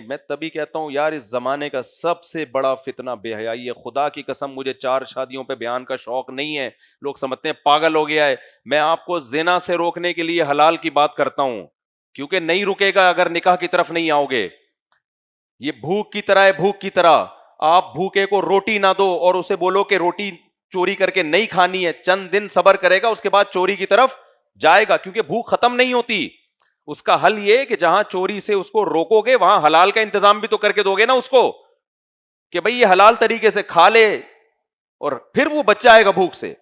میں تبھی کہتا ہوں یار اس زمانے کا سب سے بڑا فتنہ بے حیائی ہے. خدا کی قسم مجھے 4 شادیوں پہ بیان کا شوق نہیں ہے. لوگ سمجھتے ہیں پاگل ہو گیا ہے. میں آپ کو زنا سے روکنے کے لیے حلال کی بات کرتا ہوں, کیونکہ نہیں رکے گا اگر نکاح کی طرف نہیں آؤ گے. یہ بھوک کی طرح ہے, بھوک کی طرح. آپ بھوکے کو روٹی نہ دو اور اسے بولو کہ روٹی چوری کر کے نہیں کھانی ہے, چند دن صبر کرے گا, اس کے بعد چوری کی طرف جائے گا, کیونکہ بھوک ختم نہیں ہوتی. اس کا حل یہ کہ جہاں چوری سے اس کو روکو گے وہاں حلال کا انتظام بھی تو کر کے دو گے نا اس کو, کہ بھئی یہ حلال طریقے سے کھا لے, اور پھر وہ بچ جائے گا بھوک سے.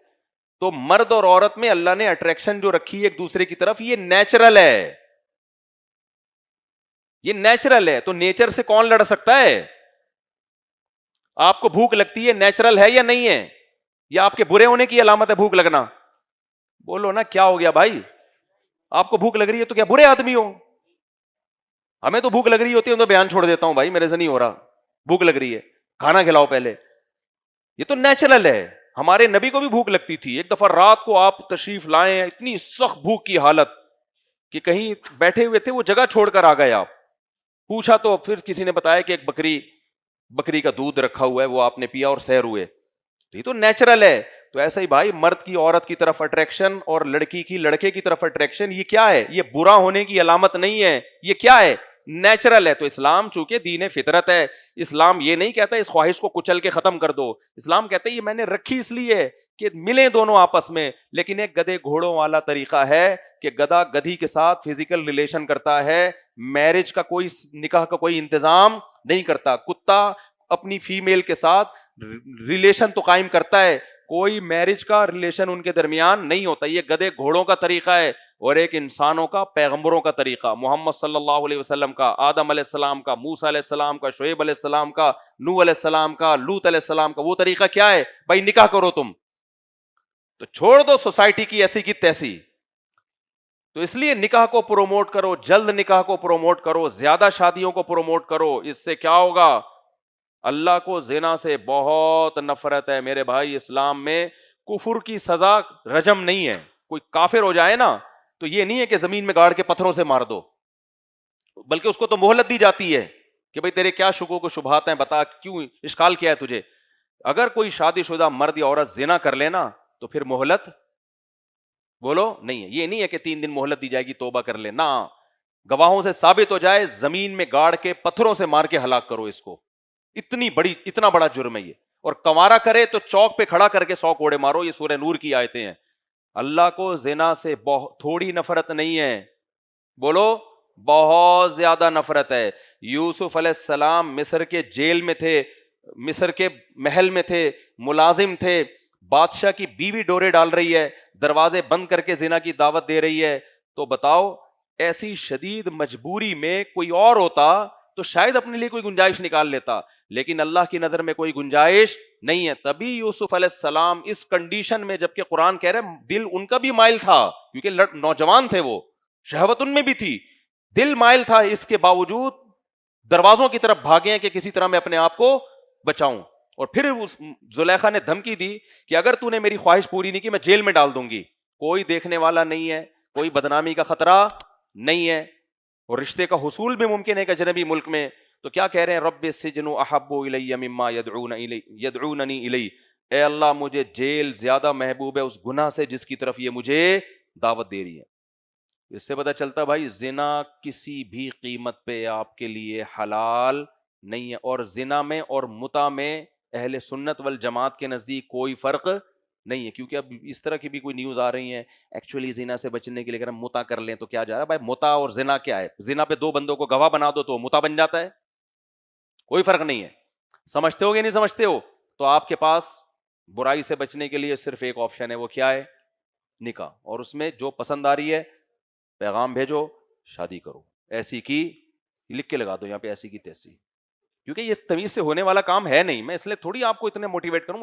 تو مرد اور عورت میں اللہ نے اٹریکشن جو رکھی ہے ایک دوسرے کی طرف, یہ نیچرل ہے, یہ نیچرل ہے. تو نیچر سے کون لڑ سکتا ہے؟ آپ کو بھوک لگتی ہے, نیچرل ہے یا نہیں ہے؟ یا آپ کے برے ہونے کی علامت ہے بھوک لگنا؟ بولو نا کیا ہو گیا بھائی, آپ کو بھوک لگ رہی ہے تو کیا برے آدمی ہو؟ ہمیں تو بھوک لگ رہی ہوتی ہے تو بیان چھوڑ دیتا ہوں, بھائی میرے سے نہیں ہو رہا, بھوک لگ رہی ہے, کھانا کھلاؤ پہلے. یہ تو نیچرل ہے. ہمارے نبی کو بھی بھوک لگتی تھی. ایک دفعہ رات کو آپ تشریف لائے, اتنی سخت بھوک کی حالت کہ کہیں بیٹھے ہوئے تھے, وہ جگہ چھوڑ کر آ گئے. آپ پوچھا تو پھر کسی نے بتایا کہ ایک بکری کا دودھ رکھا ہوا ہے, وہ آپ نے پیا اور سیر ہوئے. یہ تو نیچرل ہے. تو ایسا ہی بھائی, مرد کی عورت کی طرف اٹریکشن اور لڑکی کی لڑکے کی طرف اٹریکشن, یہ کیا ہے؟ یہ برا ہونے کی علامت نہیں ہے, یہ کیا ہے؟ نیچرل ہے. تو اسلام چونکہ دین فطرت ہے, اسلام یہ نہیں کہتا اس خواہش کو کچل کے ختم کر دو. اسلام کہتا ہے یہ میں نے رکھی اس لیے کہ ملیں دونوں آپس میں, لیکن ایک گدھے گھوڑوں والا طریقہ ہے کہ گدھا گدھی کے ساتھ فزیکل ریلیشن کرتا ہے, میرج کا کوئی نکاح کا کوئی انتظام نہیں کرتا. کتا اپنی فیمیل کے ساتھ ریلیشن تو قائم کرتا ہے, کوئی میرج کا ریلیشن ان کے درمیان نہیں ہوتا. یہ گدھے گھوڑوں کا طریقہ ہے, اور ایک انسانوں کا, پیغمبروں کا طریقہ, محمد صلی اللہ علیہ وسلم کا, آدم علیہ السلام کا, موسیٰ علیہ السلام کا, شعیب علیہ السلام کا, نوح علیہ السلام کا, لوط علیہ السلام کا. وہ طریقہ کیا ہے بھائی؟ نکاح کرو تم, تو چھوڑ دو سوسائٹی کی ایسی کی تیسی. تو اس لیے نکاح کو پروموٹ کرو, جلد نکاح کو پروموٹ کرو, زیادہ شادیوں کو پروموٹ کرو. اس سے کیا ہوگا؟ اللہ کو زنا سے بہت نفرت ہے میرے بھائی. اسلام میں کفر کی سزا رجم نہیں ہے. کوئی کافر ہو جائے نا تو یہ نہیں ہے کہ زمین میں گاڑ کے پتھروں سے مار دو, بلکہ اس کو تو مہلت دی جاتی ہے کہ بھئی تیرے کیا شکوک و شبہات ہیں, بتا کیوں اشکال کیا ہے تجھے. اگر کوئی شادی شدہ مرد یا عورت زنا کر لینا تو پھر مہلت بولو نہیں ہے. یہ نہیں ہے کہ 3 دن مہلت دی جائے گی توبہ کر لے, نہ, گواہوں سے ثابت ہو جائے, زمین میں گاڑ کے پتھروں سے مار کے ہلاک کرو اس کو. اتنا بڑا جرم ہے یہ. اور کنوارا کرے تو چوک پہ کھڑا کر کے 100 کوڑے مارو. یہ سورہ نور کی آیتیں ہیں. اللہ کو زنا سے تھوڑی نفرت نہیں ہے, بولو بہت زیادہ نفرت ہے. یوسف علیہ السلام مصر کے جیل میں تھے, مصر کے محل میں تھے, ملازم تھے, بادشاہ کی بیوی ڈورے ڈال رہی ہے, دروازے بند کر کے زنا کی دعوت دے رہی ہے. تو بتاؤ ایسی شدید مجبوری میں کوئی اور ہوتا تو شاید اپنے لیے کوئی گنجائش نکال لیتا, لیکن اللہ کی نظر میں کوئی گنجائش نہیں ہے. تبھی یوسف علیہ السلام اس کنڈیشن میں, جبکہ قرآن کہہ رہے دل ان کا بھی مائل تھا, کیونکہ نوجوان تھے, وہ شہوت ان میں بھی تھی, دل مائل تھا, اس کے باوجود دروازوں کی طرف بھاگے کہ کسی طرح میں اپنے آپ کو بچاؤں. اور پھر اس زلیخا نے دھمکی دی کہ اگر تو نے میری خواہش پوری نہیں کی میں جیل میں ڈال دوں گی. کوئی دیکھنے والا نہیں ہے, کوئی بدنامی کا خطرہ نہیں ہے, اور رشتے کا حصول بھی ممکن ہے کہ اجنبی ملک میں. تو کیا کہہ رہے ہیں؟ رب السجن احب الی مما یدعوننی الی, اے اللہ مجھے جیل زیادہ محبوب ہے اس گناہ سے جس کی طرف یہ مجھے دعوت دے رہی ہے. اس سے پتہ چلتا بھائی زنا کسی بھی قیمت پہ آپ کے لیے حلال نہیں ہے. اور زنا میں اور متع میں اہل سنت والجماعت کے نزدیک کوئی فرق نہیں ہے, کیونکہ اب اس طرح کی بھی کوئی نیوز آ رہی ہیں ایکچولی زنا سے بچنے کے لیے اگر ہم متع کر لیں تو کیا جا رہا ہے. بھائی متع اور زنا کیا ہے؟ زنا پہ 2 بندوں کو گواہ بنا دو تو متع بن جاتا ہے, کوئی فرق نہیں ہے. سمجھتے ہو یا نہیں سمجھتے ہو؟ تو آپ کے پاس برائی سے بچنے کے لیے صرف ایک آپشن ہے, وہ کیا ہے؟ نکاح. اور اس میں جو پسند آ رہی ہے پیغام بھیجو, شادی کرو. ایسی کی لکھ کے لگا دو یہاں پہ, ایسی کی تیسی, کیونکہ یہ تمیز سے ہونے والا کام ہے نہیں. میں اس لیے تھوڑی آپ کو اتنے موٹیویٹ کروں.